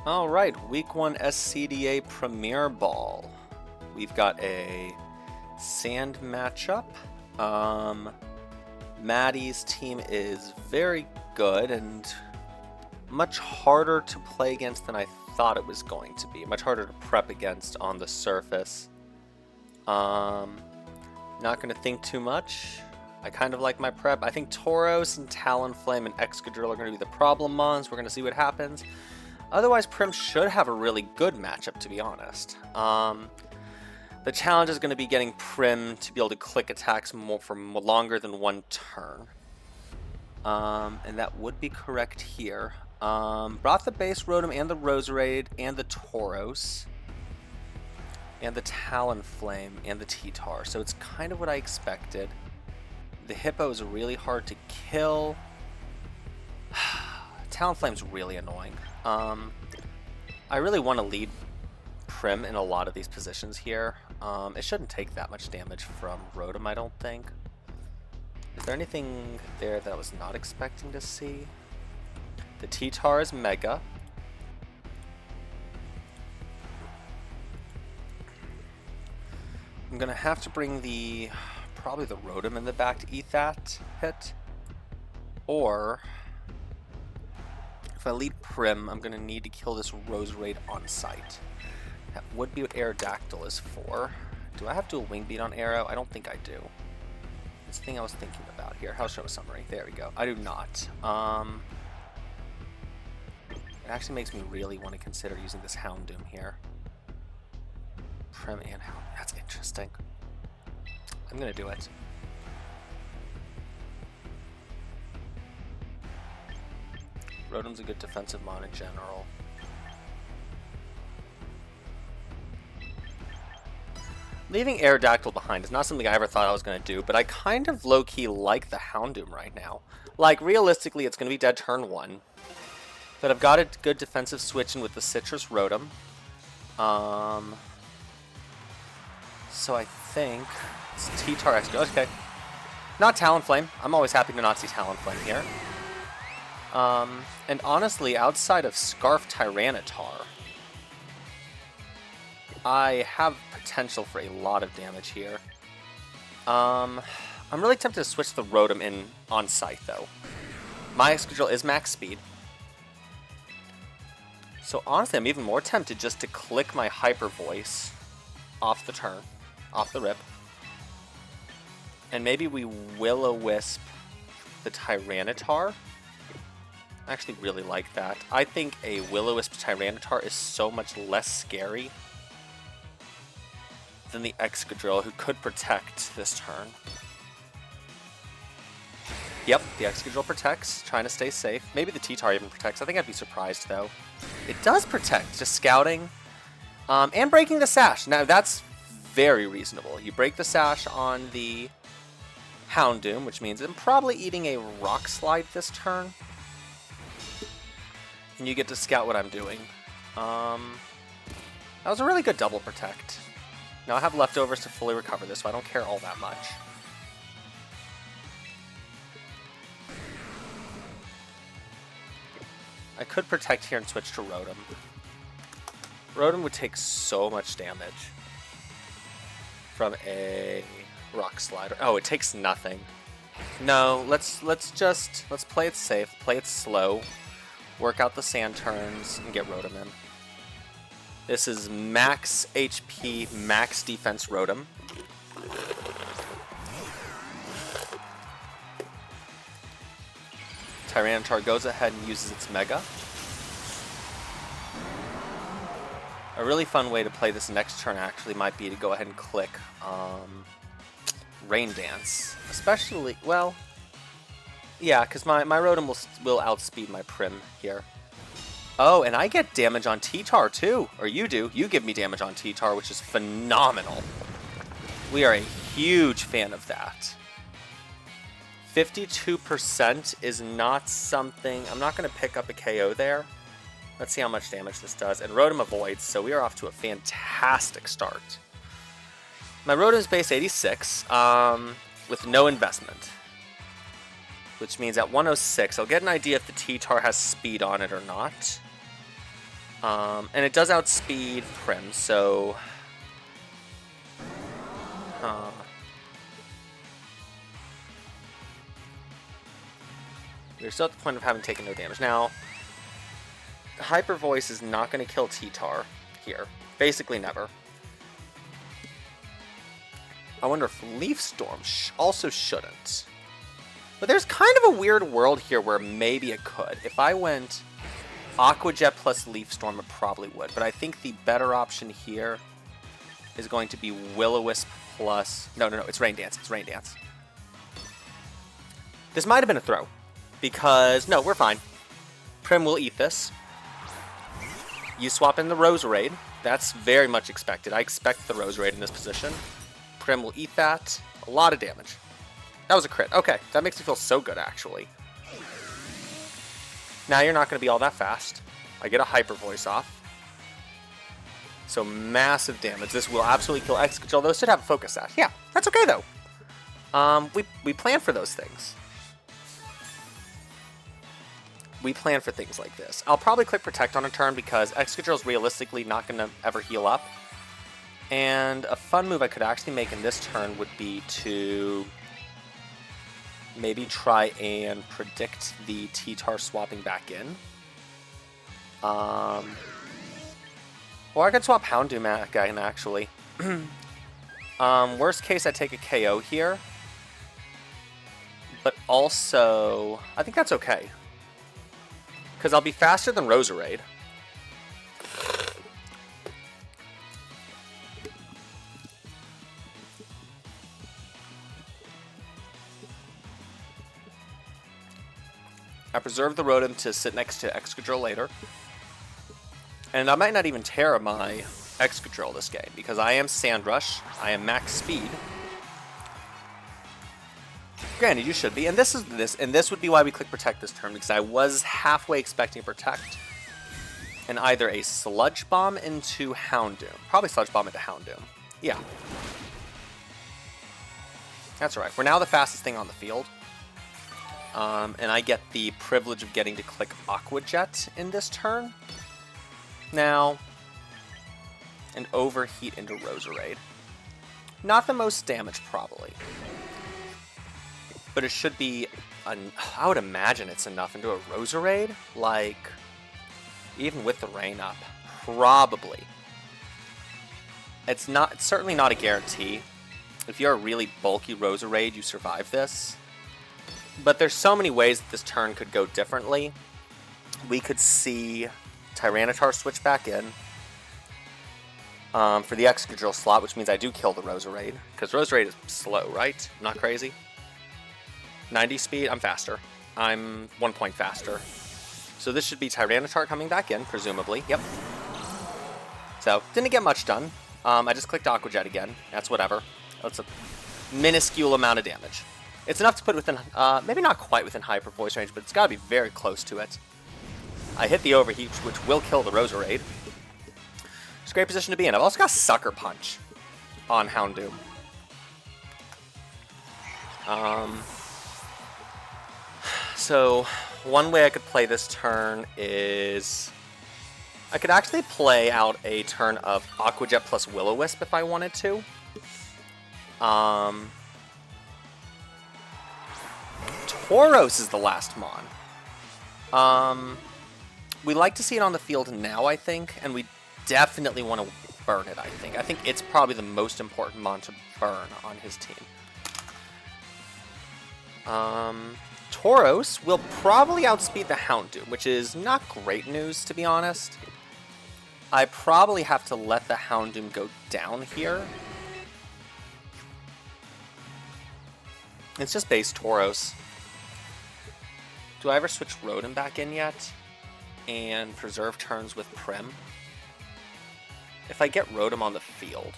Alright, Week 1 SCDA Premier Ball. We've got a sand matchup. Maddie's team is very good and much harder to play against than I thought it was going to be. Much harder to prep against on the surface. Not going to think too much. I kind of like my prep. I think Tauros and Talonflame and Excadrill are going to be the problem mons. We're going to see what happens. Otherwise, Prim should have a really good matchup, to be honest. The challenge is going to be getting Prim to be able to click attacks for longer than one turn. And that would be correct here. Brought the base Rotom and the Roserade and the Tauros. And the Talonflame and the T-Tar. So it's kind of what I expected. The Hippo is really hard to kill. Talonflame's really annoying. I really want to lead Prim in a lot of these positions here. It shouldn't take that much damage from Rotom, I don't think. Is there anything there that I was not expecting to see? The T-Tar is Mega. I'm going to have to bring probably the Rotom in the back to eat that hit. Or if I lead Prim, I'm going to need to kill this Roserade on sight. That would be what Aerodactyl is for. Do I have to do a Wing Beat on Arrow? I don't think I do. That's the thing I was thinking about here. I'll show a summary. There we go. I do not. It actually makes me really want to consider using this Houndoom here. Prim and Hound. That's interesting. I'm going to do it. Rotom's a good defensive mon in general. Leaving Aerodactyl behind is not something I ever thought I was going to do, but I kind of low-key like the Houndoom right now. Like, realistically, it's going to be dead turn 1. But I've got a good defensive switch in with the Citrus Rotom. So I think it's T-Tar Extra. Okay. Not Talonflame. I'm always happy to not see Talonflame here. And honestly, outside of Scarf Tyranitar, I have potential for a lot of damage here. I'm really tempted to switch the Rotom in on sight, though. My Excadrill is max speed. So honestly, I'm even more tempted just to click my Hyper Voice off the turn, off the rip. And maybe we Will-O-Wisp the Tyranitar. I actually really like that. I think a Will-O-Wisp Tyranitar is so much less scary than the Excadrill, who could protect this turn. Yep, the Excadrill protects, trying to stay safe. Maybe the T-Tar even protects. I think I'd be surprised, though. It does protect, just scouting. And breaking the Sash. Now, that's very reasonable. You break the Sash on the Houndoom, which means I'm probably eating a Rock Slide this turn. And you get to scout what I'm doing. That was a really good double protect. Now I have leftovers to fully recover this, so I don't care all that much. I could protect here and switch to Rotom. Rotom would take so much damage from a Rock Slider. Oh, it takes nothing. No, let's play it safe, play it slow. Work out the sand turns and get Rotom in. This is max HP, max defense Rotom. Tyranitar goes ahead and uses its Mega. A really fun way to play this next turn actually might be to go ahead and click Rain Dance. Especially, well, yeah, because my Rotom will outspeed my Prim here. Oh, and I get damage on T-Tar too. Or you do. You give me damage on T-Tar, which is phenomenal. We are a huge fan of that. 52% is not something... I'm not going to pick up a KO there. Let's see how much damage this does. And Rotom avoids, so we are off to a fantastic start. My Rotom is base 86 with no investment. Which means at 106, I'll get an idea if the T-Tar has speed on it or not. And it does outspeed Prim, so... We're still at the point of having taken no damage. Now, Hyper Voice is not going to kill T-Tar here. Basically never. I wonder if Leaf Storm also shouldn't. But there's kind of a weird world here where maybe it could. If I went Aqua Jet plus Leaf Storm, it probably would. But I think the better option here is going to be Will-O-Wisp plus... No, it's Rain Dance. It's Rain Dance. This might have been a throw. Because... No, we're fine. Prim will eat this. You swap in the Roserade. That's very much expected. I expect the Roserade in this position. Prim will eat that. A lot of damage. That was a crit. Okay, that makes me feel so good, actually. Now you're not going to be all that fast. I get a Hyper Voice off. So massive damage. This will absolutely kill Excadrill. Those should have a Focus Sash. Yeah, that's okay, though. We plan for those things. We plan for things like this. I'll probably click Protect on a turn because Excadrill's realistically not going to ever heal up. And a fun move I could actually make in this turn would be to maybe try and predict the T-Tar swapping back in. Or I could swap Houndoom again, actually. Worst case, I take a KO here. But also, I think that's okay. Because I'll be faster than Roserade. I preserve the Rotom to sit next to Excadrill later. And I might not even tear my Excadrill this game, because I am Sand Rush, I am max speed. Granted, you should be, and this would be why we click Protect this turn, because I was halfway expecting Protect. And either a Sludge Bomb into Houndoom. Probably Sludge Bomb into Houndoom. Yeah. That's right. We're now the fastest thing on the field. And I get the privilege of getting to click Aqua Jet in this turn. Now, an Overheat into Roserade. Not the most damage, probably. But it should be, I would imagine it's enough into a Roserade. Like, even with the rain up, probably. It's certainly not a guarantee. If you're a really bulky Roserade, you survive this. But there's so many ways that this turn could go differently. We could see Tyranitar switch back in for the Excadrill slot, which means I do kill the Roserade. Because Roserade is slow, right? Not crazy. 90 speed, I'm faster. I'm 1 point faster. So this should be Tyranitar coming back in, presumably. Yep. So, didn't get much done. I just clicked Aqua Jet again. That's whatever. That's a minuscule amount of damage. It's enough to put within, maybe not quite within Hyper Voice range, but it's got to be very close to it. I hit the Overheat, which will kill the Roserade. It's a great position to be in. I've also got Sucker Punch on Houndoom. So, one way I could play this turn is... I could actually play out a turn of Aqua Jet plus Will-O-Wisp if I wanted to. Tauros is the last Mon. We like to see it on the field now, I think, and we definitely want to burn it, I think. I think it's probably the most important Mon to burn on his team. Tauros will probably outspeed the Houndoom, which is not great news, to be honest. I probably have to let the Houndoom go down here. It's just base Tauros. Do I ever switch Rotom back in yet? And preserve turns with Prim? If I get Rotom on the field,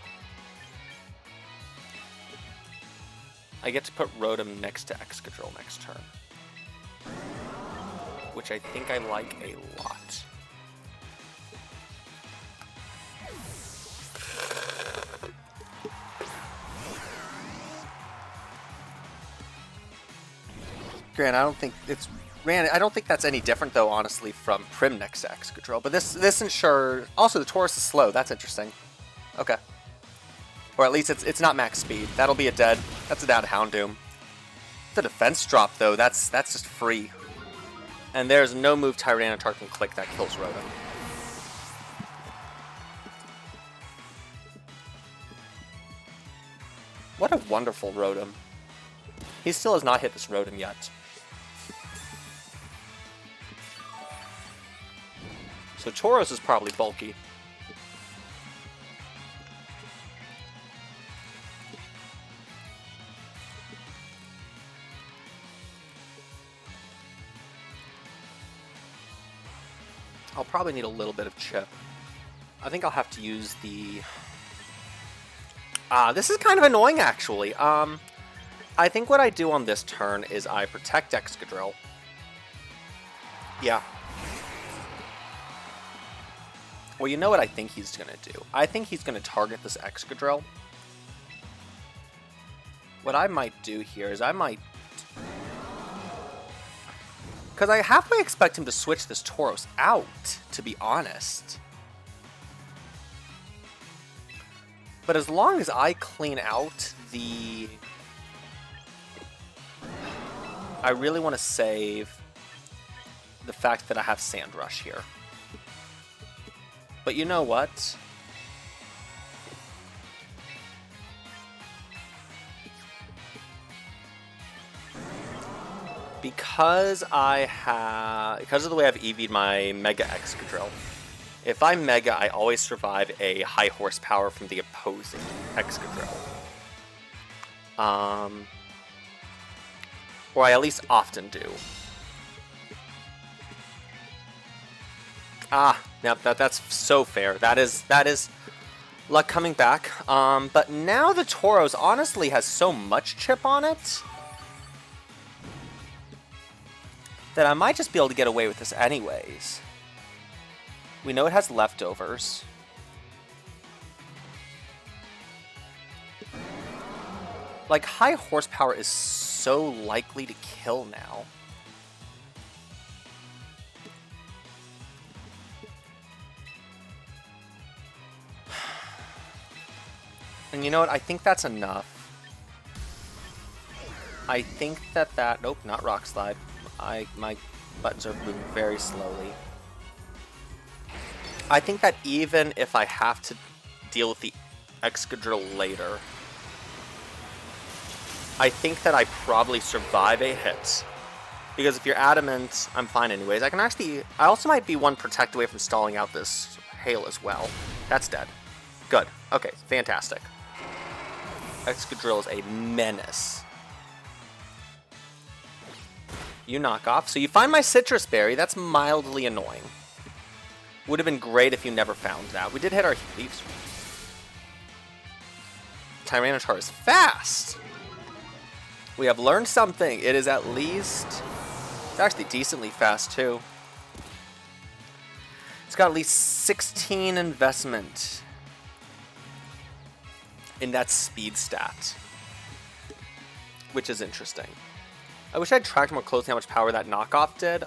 I get to put Rotom next to Excadrill next turn. Which I think I like a lot. Grant, I don't think it's I don't think that's any different, though, honestly, from Prim next to Excadrill. But this ensures... Also, the Taurus is slow. That's interesting. Okay. Or at least it's not max speed. That'll be a dead. That's a down Houndoom. The defense drop, though, that's just free. And there's no move Tyranitar can click that kills Rotom. What a wonderful Rotom. He still has not hit this Rotom yet. So Tauros is probably bulky. I'll probably need a little bit of chip. I think I'll have to use the... this is kind of annoying, actually. I think what I do on this turn is I protect Excadrill. Yeah. Well, you know what I think he's going to do? I think he's going to target this Excadrill. What I might do here is I might... Because I halfway expect him to switch this Tauros out, to be honest. But as long as I clean out the... I really want to save the fact that I have Sand Rush here. But you know what? Because of the way I've EV'd my Mega Excadrill, if I Mega, I always survive a high horsepower from the opposing Excadrill. Or I at least often do. Now that's so fair. That is luck coming back. But now the Tauros honestly has so much chip on it that I might just be able to get away with this anyways. We know it has leftovers. Like, high horsepower is so likely to kill now. And you know what? I think that's enough. I think that... Nope, not Rock Slide. My buttons are moving very slowly. I think that even if I have to deal with the Excadrill later, I think that I probably survive a hit. Because if you're adamant, I'm fine anyways. I also might be one protect away from stalling out this hail as well. That's dead. Good. Okay, fantastic. Excadrill is a menace. You knock off. So you find my Citrus Berry. That's mildly annoying. Would have been great if you never found that. We did hit our leaves. Tyranitar is fast. We have learned something. It is at least... It's actually decently fast, too. It's got at least 16 investment in that speed stat, which is interesting. I wish I'd tracked more closely how much power that knockoff did.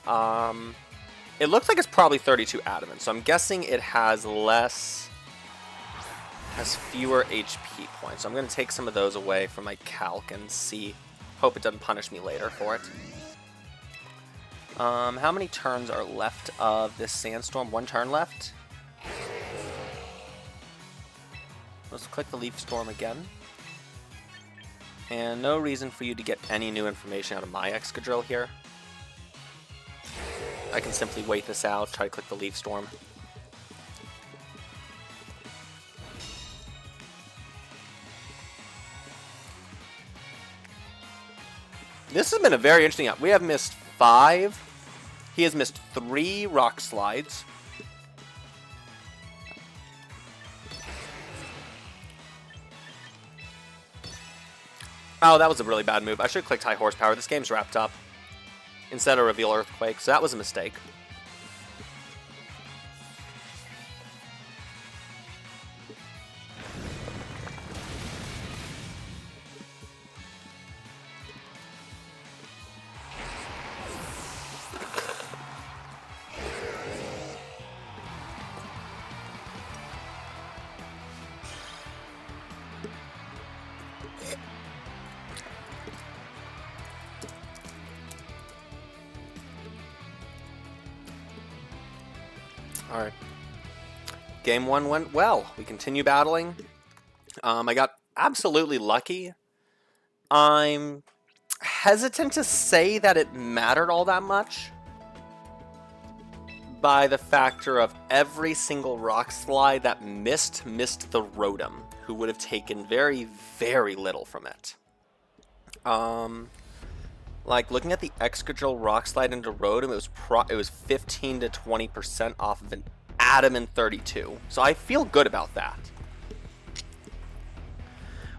It looks like it's probably 32 adamant, so I'm guessing it has fewer HP points. So I'm going to take some of those away from my calc and see. Hope it doesn't punish me later for it. How many turns are left of this Sandstorm? 1 turn left. Let's click the Leaf Storm again. And no reason for you to get any new information out of my Excadrill here. I can simply wait this out, try to click the Leaf Storm. This has been a very interesting up. We have missed 5. He has missed 3 Rock Slides. Oh, that was a really bad move. I should have clicked High Horsepower. This game's wrapped up. Instead of Reveal Earthquake, so that was a mistake. Alright. Game 1 went well. We continue battling. I got absolutely lucky. I'm hesitant to say that it mattered all that much by the factor of every single rock slide that missed the Rotom, who would have taken very, very little from it. Like looking at the excadrill rock slide into Rotom, it was 15 to 20% off of an Adamant 32. So I feel good about that.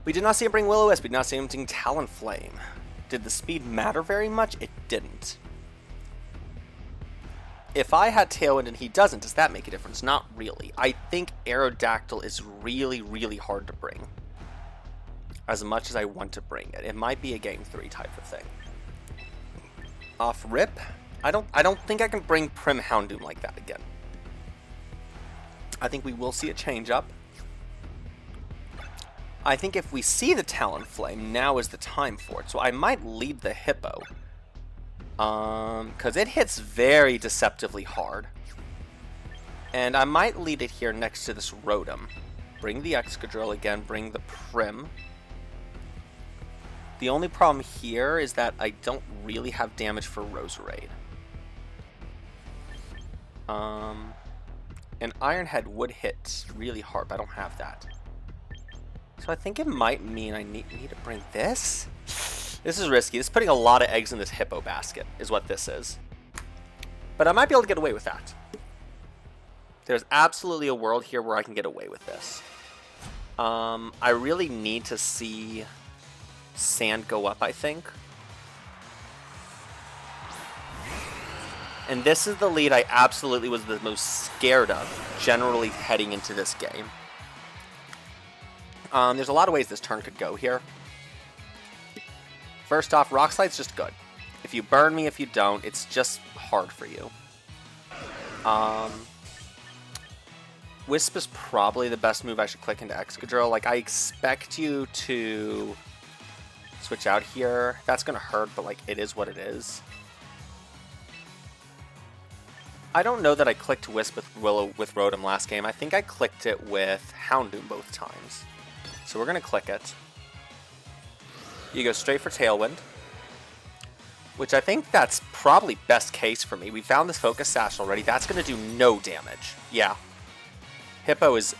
We did not see him bring Will-O-Wisp. We did not see him bring Talonflame. Did the speed matter very much? It didn't. If I had Tailwind and he doesn't, does that make a difference? Not really. I think Aerodactyl is really, really hard to bring. As much as I want to bring it. It might be a Game 3 type of thing. Off rip, I don't think I can bring Prim Houndoom like that again. I think we will see a change up. I think if we see the Talonflame, now is the time for it. So I might lead the Hippo. Because it hits very deceptively hard. And I might lead it here next to this Rotom. Bring the Excadrill again, bring the Prim. The only problem here is that I don't really have damage for Roserade. An Iron Head would hit really hard, but I don't have that. So I think it might mean I need to bring this? This is risky. This is putting a lot of eggs in this Hippo basket, is what this is. But I might be able to get away with that. There's absolutely a world here where I can get away with this. I really need to see Sand go up, I think. And this is the lead I absolutely was the most scared of, generally heading into this game. There's a lot of ways this turn could go here. First off, Rock Slide's just good. If you burn me, if you don't, it's just hard for you. Wisp is probably the best move I should click into Excadrill. Like, I expect you to switch out here. That's going to hurt, but, like, it is what it is. I don't know that I clicked Wisp with Rotom last game. I think I clicked it with Houndoom both times. So we're going to click it. You go straight for Tailwind, which I think that's probably best case for me. We found this Focus Sash already. That's going to do no damage. Yeah. Hippo is...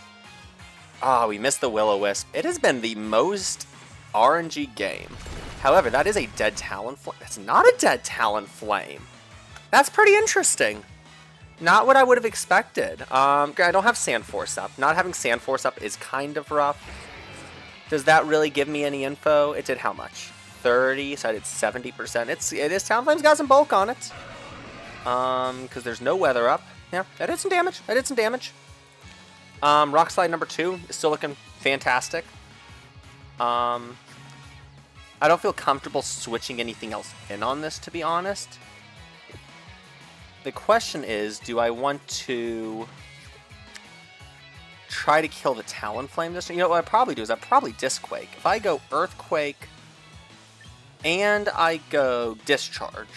Ah, we missed the Will-O-Wisp. It has been the most RNG game. However, that is a dead Talonflame. That's not a dead Talonflame. That's pretty interesting. Not what I would have expected. I don't have Sand Force up. Not having Sand Force up is kind of rough. Does that really give me any info? It did how much? 30, so I did 70%. It is Talonflame's got some bulk on it. Because there's no weather up. Yeah, I did some damage. I did some damage. Rock Slide number 2 is still looking fantastic. I don't feel comfortable switching anything else in on this, to be honest. The question is, do I want to try to kill the Talonflame this time? You know what I'd probably do is I'd probably Disquake. If I go Earthquake and I go Discharge,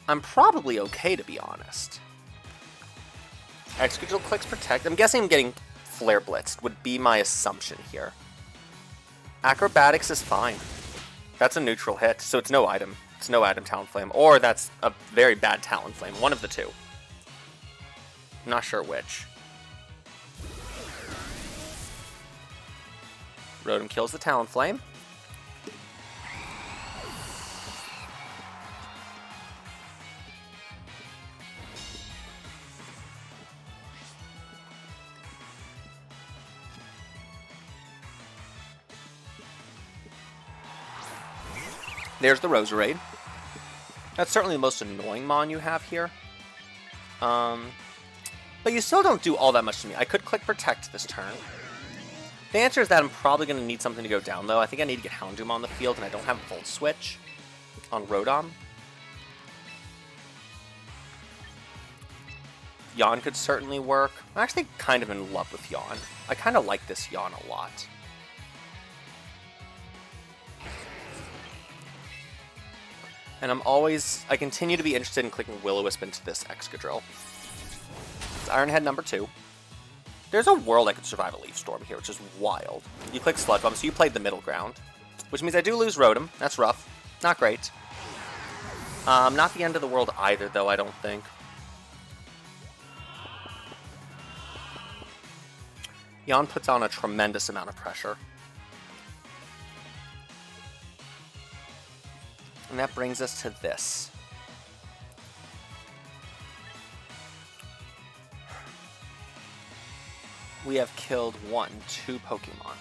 I'm probably okay, to be honest. Excadrill clicks Protect. I'm guessing I'm getting Flare Blitzed would be my assumption here. Acrobatics is fine. That's a neutral hit, so it's no item. It's no item Talonflame, or that's a very bad Talonflame. One of the two. I'm not sure which. Rotom kills the Talonflame. There's the Roserade. That's certainly the most annoying mon you have here. But you still don't do all that much to me. I could click Protect this turn. The answer is that I'm probably going to need something to go down, though. I think I need to get Houndoom on the field, and I don't have Volt Switch on Rotom. Yawn could certainly work. I'm actually kind of in love with Yawn. I kind of like this Yawn a lot. And I continue to be interested in clicking Will-O-Wisp into this Excadrill. It's Iron Head number 2. There's a world I could survive a Leaf Storm here, which is wild. You click Sludge Bomb, so you played the middle ground. Which means I do lose Rotom. That's rough. Not great. Not the end of the world either, though, I don't think. Jan puts on a tremendous amount of pressure. And that brings us to this. We have killed 2 Pokemon.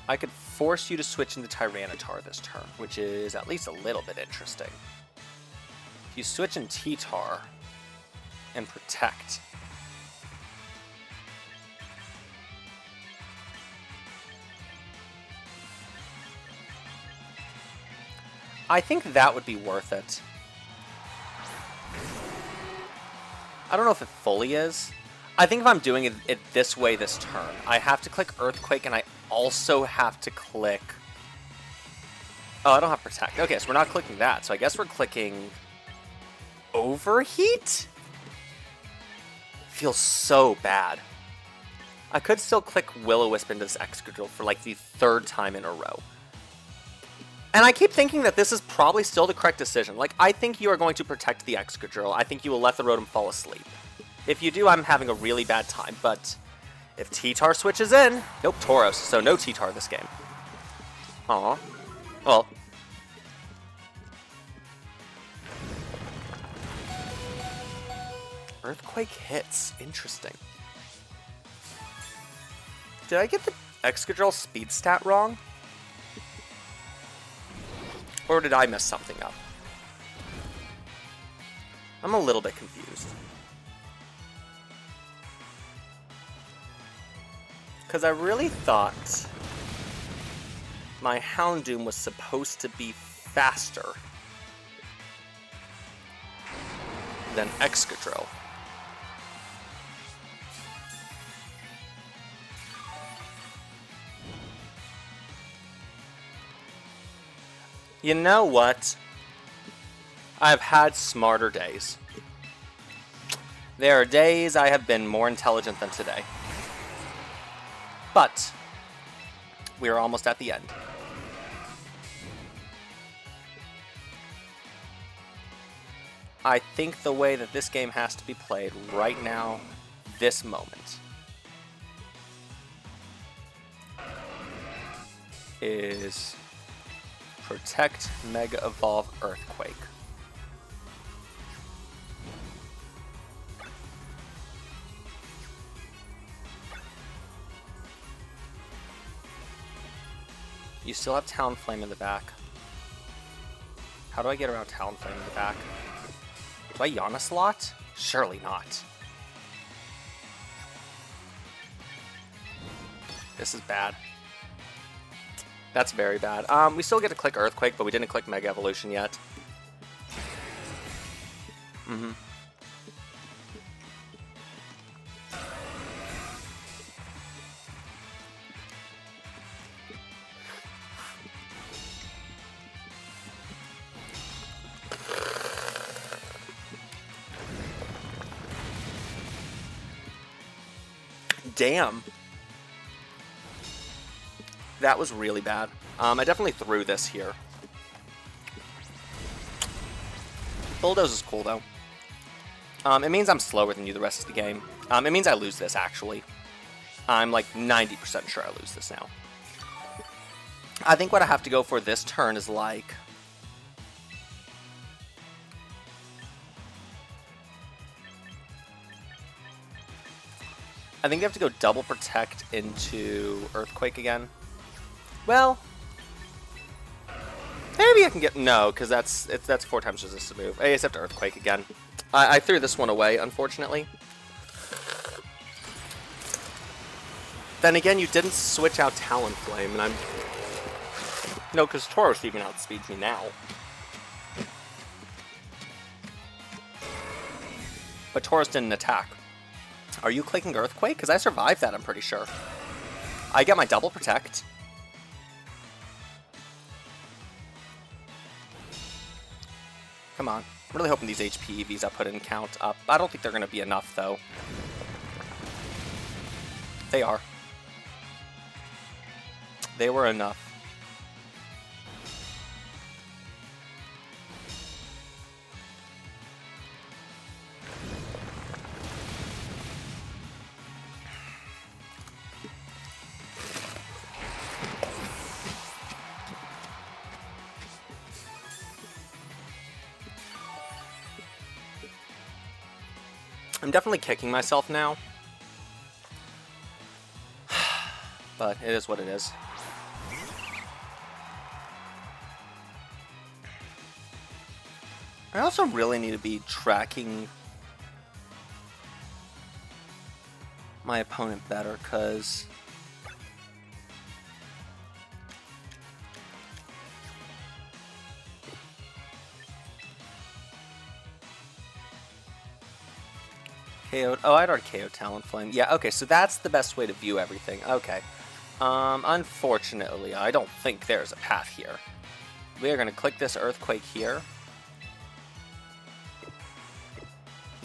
I could force you to switch into Tyranitar this turn, which is at least a little bit interesting. If you switch in T-Tar and Protect, I think that would be worth it. I don't know if it fully is. I think if I'm doing it this way this turn, I have to click Earthquake and I also have to click... Oh, I don't have Protect. Okay, so we're not clicking that. So I guess we're clicking Overheat? Feels so bad. I could still click Will-O-Wisp into this Excadrill for like the 3rd time in a row. And I keep thinking that this is probably still the correct decision. Like, I think you are going to protect the Excadrill. I think you will let the Rotom fall asleep. If you do, I'm having a really bad time, but if T-Tar switches in... Nope, Tauros, so no T-Tar this game. Aw. Well. Earthquake hits. Interesting. Did I get the Excadrill speed stat wrong? Or did I mess something up? I'm a little bit confused. Because I really thought my Houndoom was supposed to be faster than Excadrill. You know what? I've had smarter days. There are days I have been more intelligent than today. But we are almost at the end. I think the way that this game has to be played right now, this moment, is Protect, Mega Evolve, Earthquake. You still have Talonflame in the back. How do I get around Talonflame in the back? Do I Yana slot? Surely not. This is bad. That's very bad. We still get to click Earthquake, but we didn't click Mega Evolution yet. Damn. That was really bad. I definitely threw this here. Bulldoze is cool, though. It means I'm slower than you the rest of the game. It means I lose this, actually. I'm like 90% sure I lose this now. I think what I have to go for this turn is like... I think you have to go double protect into Earthquake again. Well, maybe I can get... No, because that's 4 times resisted move. I just have to Earthquake again. I threw this one away, unfortunately. Then again, you didn't switch out Talonflame, and I'm... No, because Tauros even outspeeds me now. But Tauros didn't attack. Are you clicking Earthquake? Because I survived that, I'm pretty sure. I get my double protect. Come on. I'm really hoping these HP EVs I put in count up. I don't think they're going to be enough, though. They are. They were enough. I'm definitely kicking myself now. But it is what it is. I also really need to be tracking my opponent better, because KO'd. Oh, I'd already KO'd Talonflame. Yeah, okay, so that's the best way to view everything. Okay. Unfortunately, I don't think there's a path here. We are going to click this Earthquake here.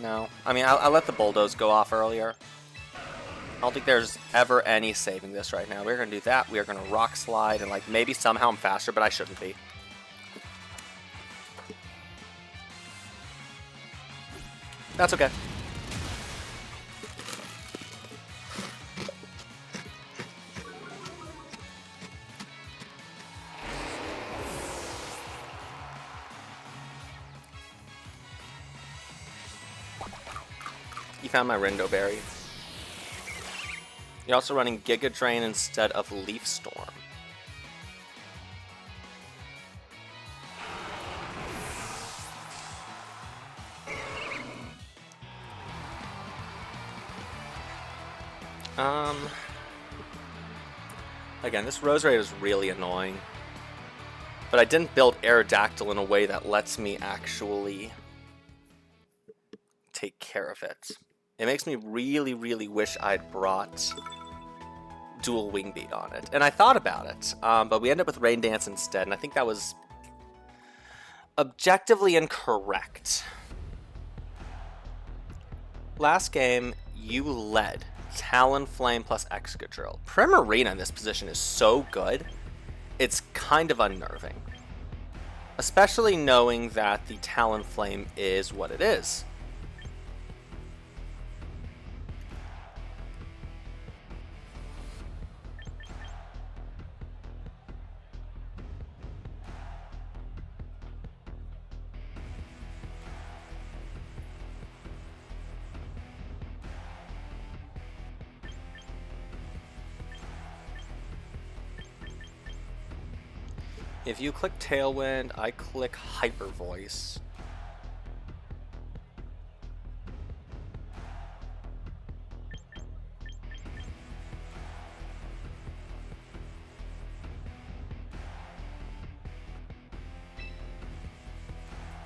No. I mean, I'll let the Bulldoze go off earlier. I don't think there's ever any saving this right now. We're going to do that. We are going to Rock Slide, and like maybe somehow I'm faster, but I shouldn't be. That's okay. You found my Rindo Berry. You're also running Giga Drain instead of Leaf Storm. Again, this Roserade is really annoying. But I didn't build Aerodactyl in a way that lets me actually take care of it. It makes me really, really wish I'd brought dual Wing Beat on it. And I thought about it, but we ended up with Rain Dance instead, and I think that was objectively incorrect. Last game, you led Talonflame plus Excadrill. Primarina in this position is so good, it's kind of unnerving. Especially knowing that the Talonflame is what it is. If you click Tailwind, I click Hyper Voice.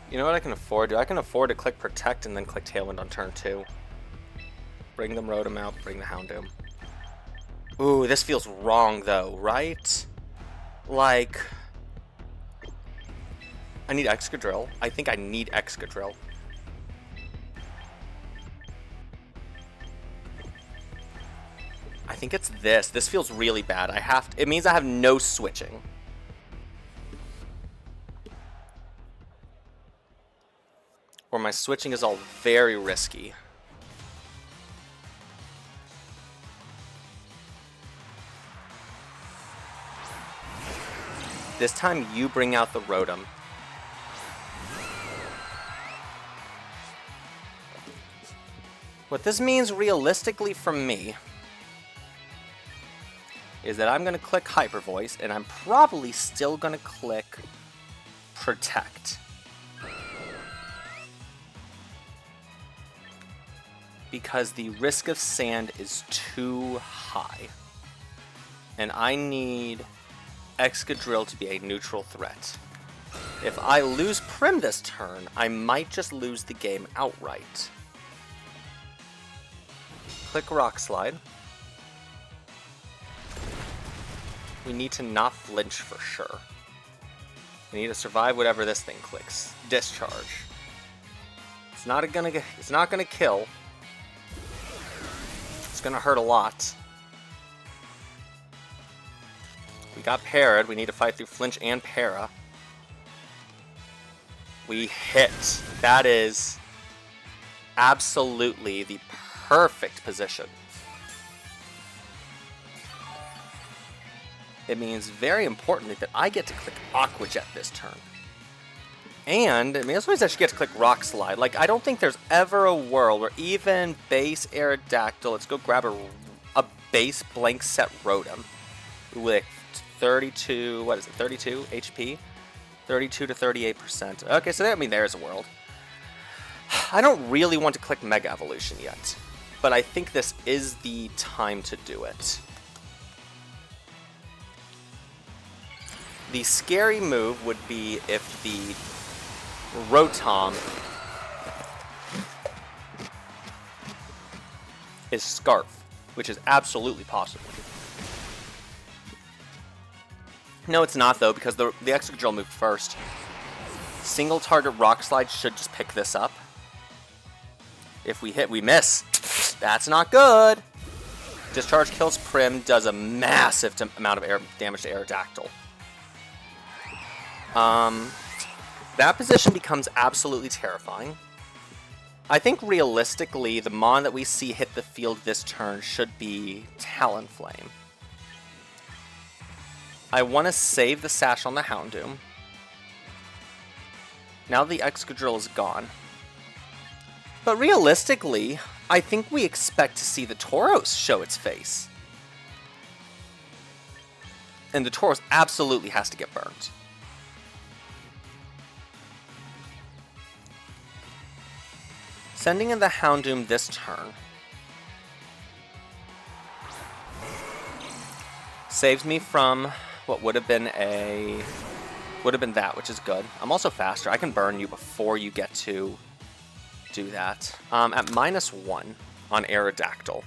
You know what I can afford to do? I can afford to click Protect and then click Tailwind on turn 2. Bring the Rotom out, bring the Houndoom. Ooh, this feels wrong though, right? Like, I need Excadrill. I think I need Excadrill. I think it's this. This feels really bad. I have to, it means I have no switching. Or my switching is all very risky. This time you bring out the Rotom. What this means realistically for me is that I'm going to click Hyper Voice, and I'm probably still going to click Protect. Because the risk of sand is too high. And I need Excadrill to be a neutral threat. If I lose Prim this turn, I might just lose the game outright. Click Rock Slide. We need to not flinch for sure. We need to survive whatever this thing clicks. Discharge. It's not gonna kill. It's gonna hurt a lot. We got parried. We need to fight through flinch and para. We hit. That is absolutely the perfect position. It means, very importantly, that I get to click Aqua Jet this turn. And it means I should get to click Rock Slide. Like, I don't think there's ever a world where even base Aerodactyl, let's go grab a base blank set Rotom with 32, what is it, 32 HP? 32 to 38%. Okay, so there's a world. I don't really want to click Mega Evolution yet, but I think this is the time to do it. The scary move would be if the Rotom is Scarf, which is absolutely possible. No, it's not, though, because the Excadrill moved first. Single target Rock Slide should just pick this up. If we hit, we miss. That's not good. Discharge kills Prim, does a massive amount of damage to Aerodactyl. That position becomes absolutely terrifying. I think realistically, the Mon that we see hit the field this turn should be Talonflame. I want to save the Sash on the Houndoom. Now the Excadrill is gone. But realistically, I think we expect to see the Tauros show its face. And the Tauros absolutely has to get burned. Sending in the Houndoom this turn saves me from what would have been that, which is good. I'm also faster. I can burn you before you get to do that. At -1 on Aerodactyl.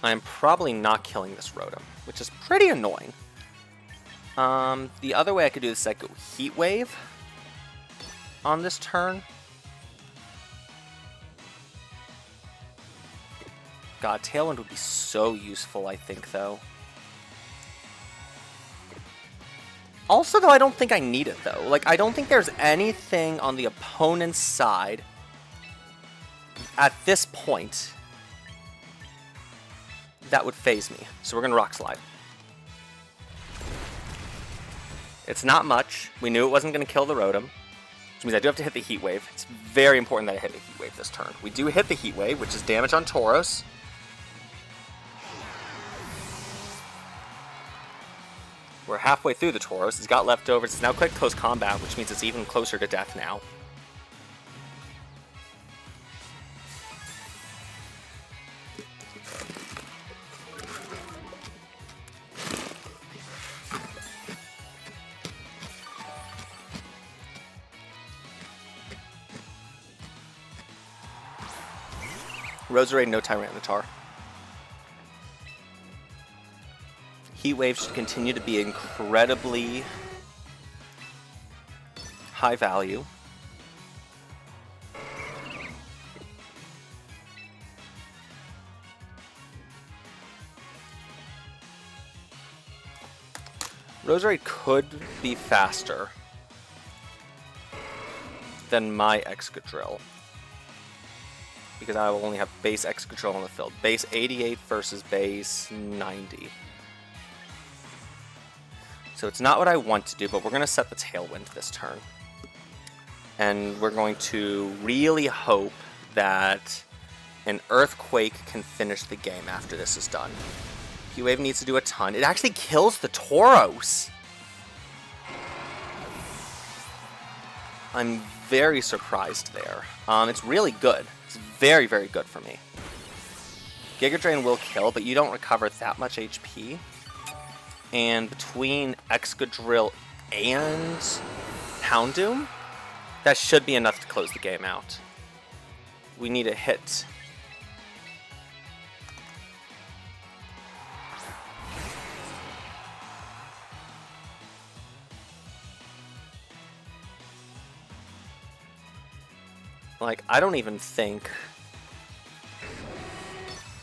I'm probably not killing this Rotom, which is pretty annoying. The other way I could do this is I could go Heat Wave on this turn. God, Tailwind would be so useful, I think, though. Also, though, I don't think I need it, though. Like, I don't think there's anything on the opponent's side at this point that would phase me. So we're going to Rock Slide. It's not much. We knew it wasn't going to kill the Rotom, which means I do have to hit the Heat Wave. It's very important that I hit the Heat Wave this turn. We do hit the Heat Wave, which is damage on Tauros. We're halfway through the Tauros. It's got leftovers. It's now clicked Close Combat, which means it's even closer to death now. Roserade, no Tyranitar. Heat Wave should continue to be incredibly high value. Roserade could be faster than my Excadrill, because I will only have base Excadrill on the field. Base 88 versus base 90. So it's not what I want to do, but we're going to set the Tailwind this turn. And we're going to really hope that an Earthquake can finish the game after this is done. Heat Wave needs to do a ton. It actually kills the Tauros! I'm very surprised there. It's really good. It's very, very good for me. Giga Drain will kill, but you don't recover that much HP. And between Excadrill and Houndoom, that should be enough to close the game out. We need a hit Like, I don't even think...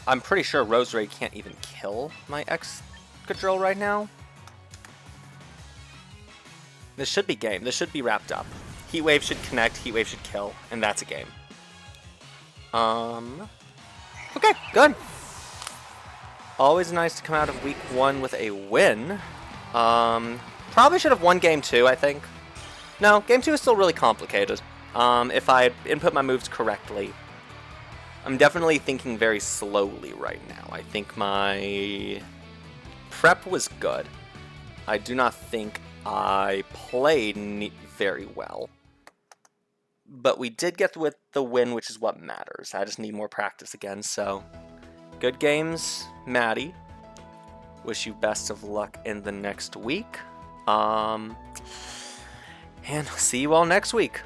I'm pretty sure Rose Raid can't even kill my excadrill right now. This should be game. This should be wrapped up. Heat Wave should connect, Heat Wave should kill, and that's a game. Okay, good. Always nice to come out of week 1 with a win. Probably should have won game 2, I think. No, game 2 is still really complicated. If I input my moves correctly. I'm definitely thinking very slowly right now. I think my prep was good. I do not think I played very well. But we did get with the win, which is what matters. I just need more practice again, so... Good games, Maddie. Wish you best of luck in the next week. And see you all next week.